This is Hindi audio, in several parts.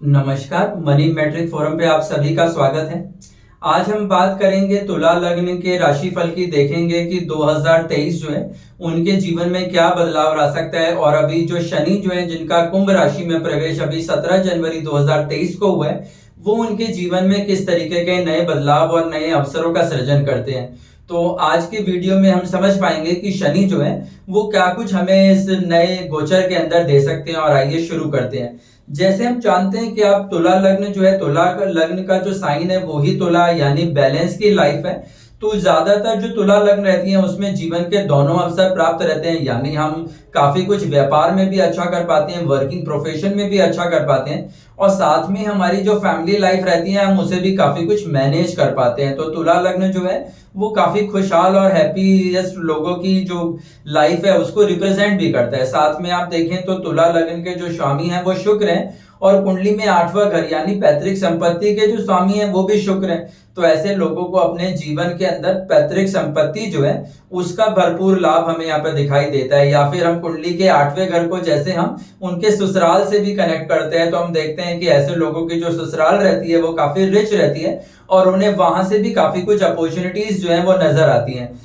नमस्कार, मनी मैट्रिक फोरम पे आप सभी का स्वागत है। आज हम बात करेंगे तुला लग्न के राशिफल की। देखेंगे कि 2023 जो है उनके जीवन में क्या बदलाव ला सकता है। और अभी जो शनि जो है जिनका कुंभ राशि में प्रवेश अभी 17 जनवरी 2023 को हुआ है, वो उनके जीवन में किस तरीके के नए बदलाव और नए अवसरों का सृजन करते हैं। तो आज के वीडियो में हम समझ पाएंगे कि शनि जो है वो क्या कुछ हमें इस नए गोचर के अंदर दे सकते हैं। और आइए शुरू करते हैं। जैसे हम जानते हैं कि आप तुला लग्न जो है, तुला का लग्न का जो साइन है वो ही तुला यानी बैलेंस की लाइफ है। तो ज्यादातर जो तुला लग्न रहती है उसमें जीवन के दोनों अवसर प्राप्त रहते हैं, यानी हम काफी कुछ व्यापार में भी अच्छा कर पाते हैं, वर्किंग प्रोफेशन में भी अच्छा कर पाते हैं, और साथ में हमारी जो फैमिली लाइफ रहती है हम उसे भी काफी कुछ मैनेज कर पाते हैं। तो तुला लग्न जो है वो काफी खुशहाल और हैप्पीएस्ट लोगों की जो लाइफ है उसको रिप्रेजेंट भी करता है। साथ में आप देखें तो तुला लग्न के जो स्वामी हैं वो शुक्र हैं, और कुंडली में 8वां घर यानी पैतृक संपत्ति के जो स्वामी हैं वो भी शुक्र हैं। तो ऐसे लोगों को अपने जीवन के अंदर पैतृक संपत्ति जो है उसका भरपूर लाभ हमें यहाँ पे दिखाई देता है। या फिर हम कुंडली के 8वें घर को जैसे हम उनके ससुराल से भी कनेक्ट करते हैं, तो हम देखते हैं कि ऐसे लोगों की जो ससुराल रहती है वो काफी रिच रहती है और उन्हें वहां से भी काफी कुछ अपॉर्चुनिटीज जो है वो नजर आती हैं।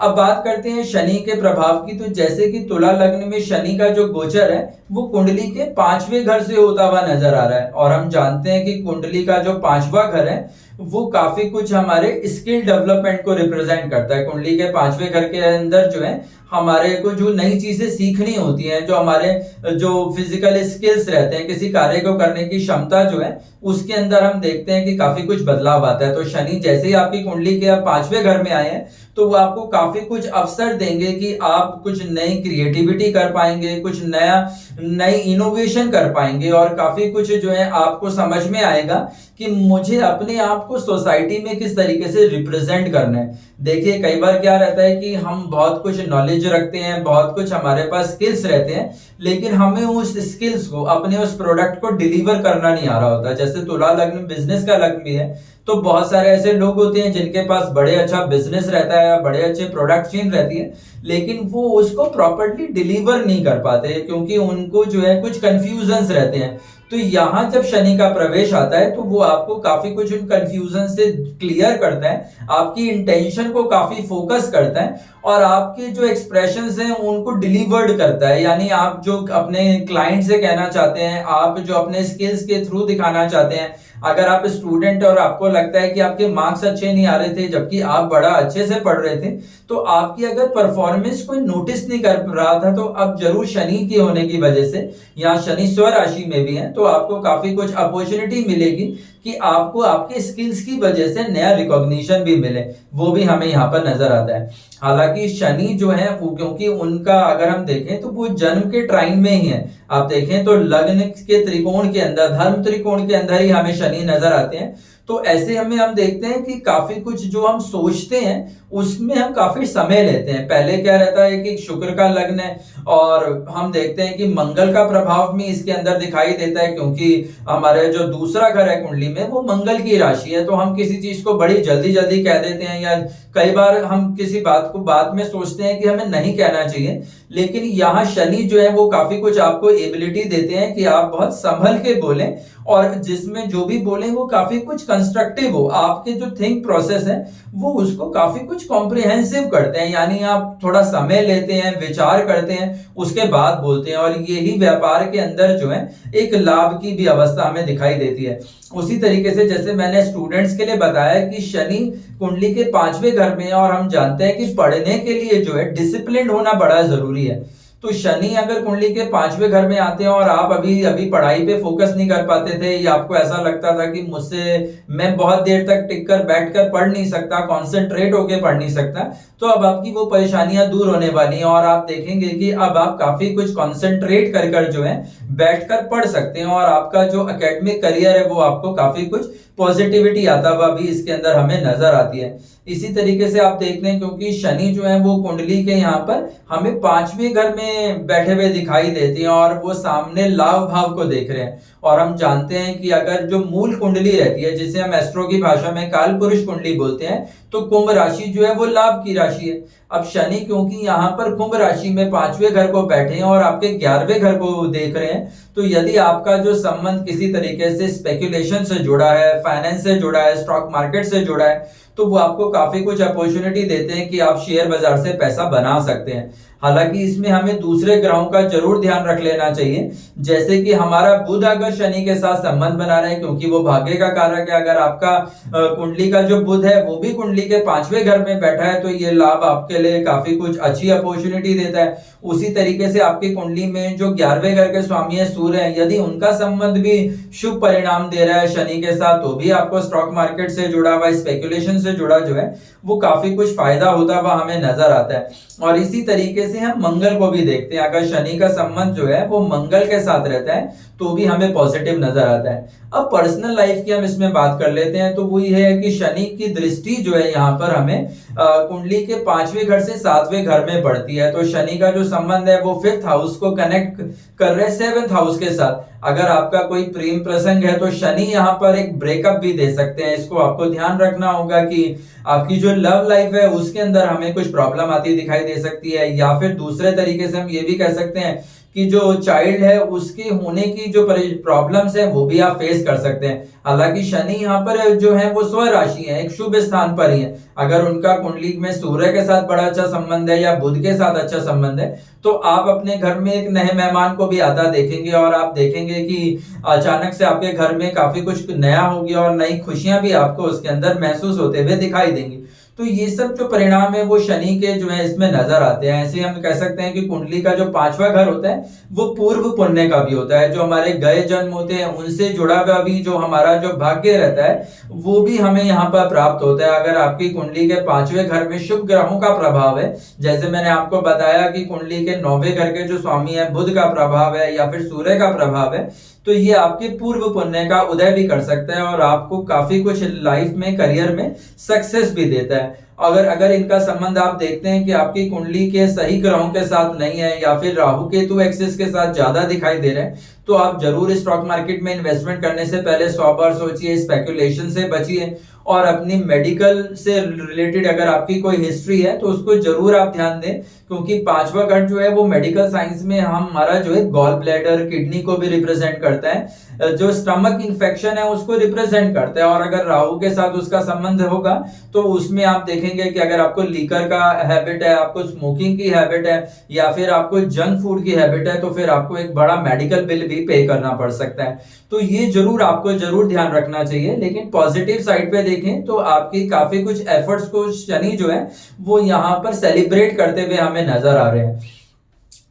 अब बात करते हैं शनि के प्रभाव की। तो जैसे कि तुला लग्न में शनि का जो गोचर है वो कुंडली के 5वें घर से होता हुआ नजर आ रहा है, और हम जानते हैं कि कुंडली का जो 5वां घर है वो काफी कुछ हमारे स्किल डेवलपमेंट को रिप्रेजेंट करता है। कुंडली के 5वें घर के अंदर जो है हमारे को जो नई चीजें सीखनी होती हैं, जो हमारे जो फिजिकल स्किल्स रहते हैं, किसी कार्य को करने की क्षमता जो है उसके अंदर हम देखते हैं कि काफी कुछ बदलाव आता है। तो शनि जैसे ही आपकी कुंडली के 5वें घर में आए हैं तो वो आपको काफी कुछ अवसर देंगे कि आप कुछ नई क्रिएटिविटी कर पाएंगे, कुछ नई इनोवेशन कर पाएंगे, और काफी कुछ जो है आपको समझ में आएगा कि मुझे अपने आप को सोसाइटी में किस तरीके से रिप्रेजेंट करना है। देखिए कई बार क्या रहता है कि हम बहुत कुछ नॉलेज रखते हैं, बहुत कुछ हमारे पास स्किल्स रहते हैं, लेकिन हमें उस स्किल्स को, अपने उस प्रोडक्ट को डिलीवर करना नहीं आ रहा होता। जैसे तुला लग्न बिजनेस का लग्न भी है, तो बहुत सारे ऐसे लोग होते हैं जिनके पास बड़े अच्छा बिजनेस रहता है, बड़े अच्छे प्रोडक्ट चेन रहती है, लेकिन वो उसको प्रॉपर्ली डिलीवर नहीं कर पाते क्योंकि उनको जो है कुछ कंफ्यूजन्स रहते हैं। तो यहां जब शनि का प्रवेश आता है तो वो आपको काफी कुछ उन कंफ्यूजन से क्लियर करता है, आपकी इंटेंशन को काफी फोकस करता है, और आपके जो एक्सप्रेशंस हैं उनको डिलीवर्ड करता है। यानी आप जो अपने क्लाइंट से कहना चाहते हैं, आप जो अपने स्किल्स के थ्रू दिखाना चाहते हैं, अगर आप स्टूडेंट और आपको लगता है कि आपके मार्क्स अच्छे नहीं आ रहे थे जबकि आप बड़ा अच्छे से पढ़ रहे थे, तो आपकी अगर परफॉर्मेंस कोई नोटिस नहीं कर रहा था, तो अब जरूर शनि की होने की वजह से, यहाँ शनि स्वराशि में भी है, तो आपको काफी कुछ अपॉर्चुनिटी मिलेगी कि आपको आपके स्किल्स की वजह से नया रिकॉग्निशन भी मिले। वो भी हमें यहाँ पर नजर आता है। हालांकि शनि जो है वो, क्योंकि उनका अगर हम देखें तो वो जन्म के ट्राइन में ही है। आप देखें तो लग्न के त्रिकोण के अंदर, धर्म त्रिकोण के अंदर ही हमें शनि नजर आते हैं। तो ऐसे हम देखते हैं कि काफी कुछ जो हम सोचते हैं उसमें हम काफी समय लेते हैं। पहले क्या रहता है कि शुक्र का लग्न है, और हम देखते हैं कि मंगल का प्रभाव भी इसके अंदर दिखाई देता है, क्योंकि हमारे जो दूसरा घर है कुंडली में वो मंगल की राशि है। तो हम किसी चीज को बड़ी जल्दी जल्दी कह देते हैं, या कई बार हम किसी बात को बाद में सोचते हैं कि हमें नहीं कहना चाहिए। लेकिन यहाँ शनि जो है वो काफी कुछ आपको एबिलिटी देते हैं कि आप बहुत संभल के बोलें, और जिसमें जो भी बोलें वो काफी कुछ कंस्ट्रक्टिव हो। आपके जो थिंक प्रोसेस है वो उसको काफी कुछ कॉम्प्रिहेंसिव करते हैं, यानी आप थोड़ा समय लेते हैं, विचार करते हैं, उसके बाद बोलते हैं, और यही व्यापार के अंदर जो है एक लाभ की भी अवस्था हमें दिखाई देती है। उसी तरीके से जैसे मैंने स्टूडेंट्स के लिए बताया कि शनि कुंडली के 5वें घर में है, और हम जानते हैं कि पढ़ने के लिए जो है डिसिप्लिन होना बड़ा जरूरी है। तो शनि अगर कुंडली के 5वें घर में आते हैं और आप अभी अभी पढ़ाई पे फोकस नहीं कर पाते थे, या आपको ऐसा लगता था कि मुझसे मैं बहुत देर तक टिककर बैठकर पढ़ नहीं सकता, कॉन्सेंट्रेट होकर पढ़ नहीं सकता, तो अब आपकी वो परेशानियां दूर होने वाली हैं, और आप देखेंगे कि अब आप काफी कुछ कॉन्सेंट्रेट कर जो है बैठकर पढ़ सकते हैं, और आपका जो एकेडमिक करियर है वो आपको काफी कुछ पॉजिटिविटी आता हुआ भी इसके अंदर हमें नजर आती है। इसी तरीके से आप देख लें, क्योंकि शनि जो है वो कुंडली के यहाँ पर हमें 5वें घर में बैठे हुए दिखाई देते हैं, और वो सामने लाभ भाव को देख रहे हैं। और हम जानते हैं कि अगर जो मूल कुंडली रहती है, जिसे हम एस्ट्रो की भाषा में काल पुरुष कुंडली बोलते हैं, तो कुंभ राशि जो है वो लाभ की राशि है। अब शनि क्योंकि यहाँ पर कुंभ राशि में 5वें घर को बैठे हैं और आपके 11वें घर को देख रहे हैं, तो यदि आपका जो संबंध किसी तरीके से स्पेकुलेशन से जुड़ा है, फाइनेंस से जुड़ा है, स्टॉक मार्केट से जुड़ा है, तो वो आपको काफी कुछ अपॉर्चुनिटी देते हैं कि आप शेयर बाजार से पैसा बना सकते हैं। हालांकि इसमें हमें दूसरे ग्रहों का जरूर ध्यान रख लेना चाहिए, जैसे कि हमारा बुध अगर शनि के साथ संबंध बना रहे हैं, क्योंकि वो भाग्य का कारक है। अगर आपका कुंडली का जो बुध है वो भी कुंडली के 5वें घर में बैठा है, तो ये लाभ आपके लिए काफी कुछ अच्छी अपॉर्चुनिटी देता है। उसी तरीके से आपकी कुंडली में जो 11वें घर के स्वामी है सूर्य है, यदि उनका संबंध भी शुभ परिणाम दे रहा है शनि के साथ, तो भी आपको स्टॉक मार्केट से जुड़ा हुआ, स्पेकुलेशन से जुड़ा जो है वो काफी कुछ फायदा होता हुआ हमें नजर आता है। और इसी तरीके से हम मंगल को भी देखते हैं, अगर शनि का संबंध जो है वो मंगल के साथ रहता है तो भी हमें पॉजिटिव नजर आता है। अब पर्सनल लाइफ की हम इसमें बात कर लेते हैं, तो वो ये है कि शनि की दृष्टि जो है यहाँ पर हमें कुंडली के 5वें घर से 7वें घर में पड़ती है। तो शनि का जो संबंध है वो 5th हाउस को कनेक्ट कर रहे हैं 7th हाउस के साथ। अगर आपका कोई प्रेम प्रसंग है तो शनि यहाँ पर एक ब्रेकअप भी दे सकते हैं। इसको आपको ध्यान रखना होगा कि आपकी जो लव लाइफ है उसके अंदर हमें कुछ प्रॉब्लम आती दिखाई दे सकती है, या फिर दूसरे तरीके से हम ये भी कह सकते हैं कि जो चाइल्ड है उसके होने की जो प्रॉब्लम्स है वो भी आप फेस कर सकते हैं। हालांकि शनि यहाँ पर जो है वो स्व राशि है, एक शुभ स्थान पर ही है। अगर उनका कुंडली में सूर्य के साथ बड़ा अच्छा संबंध है या बुध के साथ अच्छा संबंध है, तो आप अपने घर में एक नए मेहमान को भी आता देखेंगे, और आप देखेंगे कि अचानक से आपके घर में काफी कुछ नया हो गया और नई खुशियां भी आपको उसके अंदर महसूस होते हुए दिखाई देंगी। तो ये सब जो परिणाम है वो शनि के जो है इसमें नजर आते हैं। ऐसे हम कह सकते हैं कि कुंडली का जो 5वां घर होता है वो पूर्व पुण्य का भी होता है। जो हमारे गए जन्म होते हैं उनसे जुड़ा हुआ भी जो हमारा जो भाग्य रहता है वो भी हमें यहाँ पर प्राप्त होता है। अगर आपकी कुंडली के 5वें घर में शुभ ग्रहों का प्रभाव है, जैसे मैंने आपको बताया कि कुंडली के 9वें घर के जो स्वामी है बुध का प्रभाव है या फिर सूर्य का प्रभाव है, तो ये आपके पूर्व पुण्य का उदय भी कर सकता है और आपको काफी कुछ लाइफ में, करियर में सक्सेस भी देता है। अगर इनका संबंध आप देखते हैं कि आपकी कुंडली के सही ग्रहों के साथ नहीं है या फिर राहु केतु एक्सिस के साथ ज्यादा दिखाई दे रहे हैं, तो आप जरूर स्टॉक मार्केट में इन्वेस्टमेंट करने से पहले 100 बार सोचिए, स्पेकुलेशन से बचिए, और अपनी मेडिकल से रिलेटेड अगर आपकी कोई हिस्ट्री है तो उसको जरूर आप ध्यान दें, क्योंकि 5वां घर जो है वो मेडिकल साइंस में हमारा जो है गॉल ब्लैडर, किडनी को भी रिप्रेजेंट करता है, जो स्टमक इन्फेक्शन है उसको रिप्रेजेंट करता है। और अगर राहु के साथ उसका संबंध होगा तो उसमें आप देखेंगे कि अगर आपको लीकर का हैबिट है, आपको स्मोकिंग की हैबिट है या फिर आपको जंक फूड की हैबिट है, तो फिर आपको एक बड़ा मेडिकल बिल भी पे करना पड़ सकता है। तो ये जरूर आपको जरूर ध्यान रखना चाहिए। लेकिन पॉजिटिव साइड पे देखें तो आपकी काफी कुछ एफर्ट्स को शनि जो है वो यहाँ पर सेलिब्रेट करते हुए हमें नजर आ रहे हैं।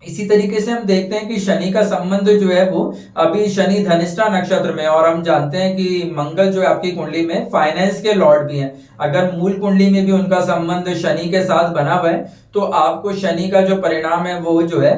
इसी तरीके से हम देखते हैं कि शनि का संबंध जो है वो अभी शनि धनिष्ठा नक्षत्र में, और हम जानते हैं कि मंगल जो है आपकी कुंडली में फाइनेंस के लॉर्ड भी हैं। अगर मूल कुंडली में भी उनका संबंध शनि के साथ बना हुआ है तो आपको शनि का जो परिणाम है वो जो है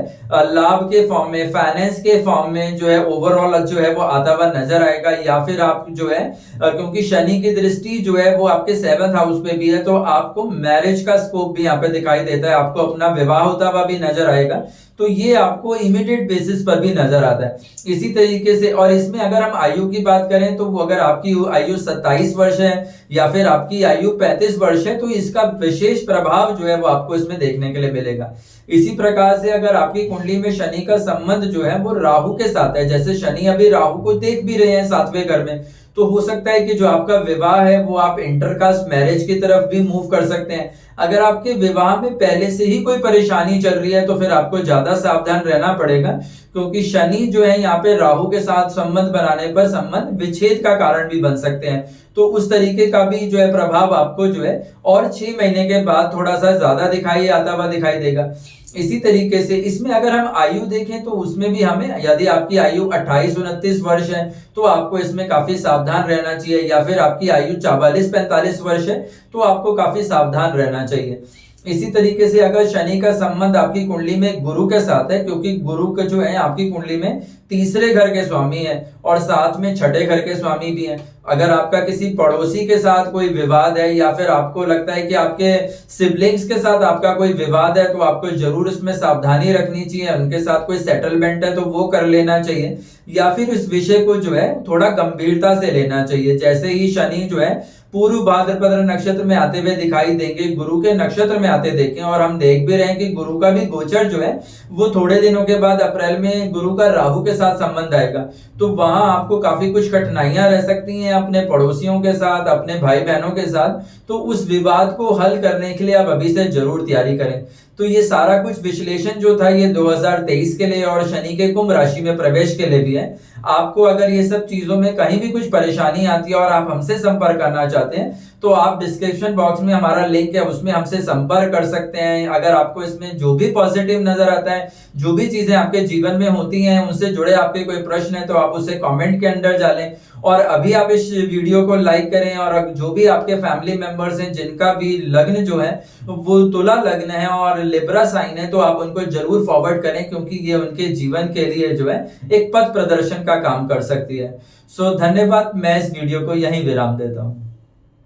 लाभ के फॉर्म में, फाइनेंस के फॉर्म में जो है ओवरऑल जो है वो आता हुआ नजर आएगा। या फिर आप जो है क्योंकि शनि की दृष्टि जो है वो आपके 7th हाउस पे भी है, तो आपको मैरिज का स्कोप भी यहाँ पे दिखाई देता है, आपको अपना विवाह होता हुआ भी नजर आएगा। तो ये आपको इमीडिएट बेसिस पर भी नजर आता है। इसी तरीके से, और इसमें अगर हम आयु की बात करें तो अगर आपकी आयु 27 वर्ष है या फिर आपकी आयु 35 वर्ष है, तो इसका विशेष प्रभाव जो है वो आपको इसमें देखने के लिए मिलेगा। इसी प्रकार से अगर आपकी कुंडली में शनि का संबंध जो है वो राहु के साथ है, जैसे शनि अभी राहु को देख भी रहे हैं 7वें घर में, तो हो सकता है कि जो आपका विवाह है वो आप इंटरकास्ट मैरिज की तरफ भी मूव कर सकते हैं। अगर आपके विवाह में पहले से ही कोई परेशानी चल रही है तो फिर आपको ज्यादा सावधान रहना पड़ेगा, क्योंकि शनि जो है यहाँ पे राहु के साथ संबंध बनाने पर संबंध विच्छेद का कारण भी बन सकते हैं। तो उस तरीके का भी जो है प्रभाव आपको जो है और 6 महीने के बाद थोड़ा सा ज्यादा आता हुआ दिखाई देगा। इसी तरीके से इसमें अगर हम आयु देखें तो उसमें भी हमें, यदि आपकी आयु 28-29 वर्ष है तो आपको इसमें काफी सावधान रहना चाहिए, या फिर आपकी आयु 44-45 वर्ष है तो आपको काफी सावधान रहना चाहिए। इसी तरीके से अगर शनि का संबंध आपकी कुंडली में गुरु के साथ है, क्योंकि गुरु का जो है आपकी कुंडली में 3रे घर के स्वामी है और साथ में 6ठे घर के स्वामी भी हैं। अगर आपका किसी पड़ोसी के साथ कोई विवाद है या फिर आपको लगता है कि आपके सिबलिंग्स के साथ आपका कोई विवाद है, तो आपको जरूर इसमें सावधानी रखनी चाहिए। उनके साथ कोई सेटलमेंट है तो वो कर लेना चाहिए, या फिर इस विषय को जो है थोड़ा गंभीरता से लेना चाहिए। जैसे ही शनि जो है पूर्व भाद्रपद नक्षत्र में आते हुए दिखाई देंगे, गुरु के नक्षत्र में आते देखें। और हम देख भी रहे हैं कि गुरु का भी गोचर जो है वो थोड़े दिनों के बाद अप्रैल में गुरु का राहु के साथ संबंध आएगा, तो वहां आपको काफी कुछ कठिनाइयां रह सकती हैं अपने पड़ोसियों के साथ, अपने भाई बहनों के साथ। तो उस विवाद को हल करने के लिए आप अभी से जरूर तैयारी करें। तो ये सारा कुछ विश्लेषण जो था ये 2023 के लिए और शनि के कुंभ राशि में प्रवेश के लिए भी है। आपको अगर ये सब चीजों में कहीं भी कुछ परेशानी आती है और आप हमसे संपर्क करना चाहते हैं तो आप डिस्क्रिप्शन बॉक्स में हमारा लिंक है, उसमें हमसे संपर्क कर सकते हैं। अगर आपको इसमें जो भी पॉजिटिव नजर आता है, जो भी चीजें आपके जीवन में होती हैं, उनसे जुड़े आपके कोई प्रश्न है तो आप उसे कमेंट के अंदर डालें। और अभी आप इस वीडियो को लाइक करें और जो भी आपके फैमिली मेंबर्स हैं जिनका भी लग्न जो है वो तुला लग्न है और लिब्रा साइन है, तो आप उनको जरूर फॉरवर्ड करें, क्योंकि ये उनके जीवन के लिए जो है एक पथ प्रदर्शन का काम कर सकती है। सो धन्यवाद, मैं इस वीडियो को यहीं विराम देता हूँ।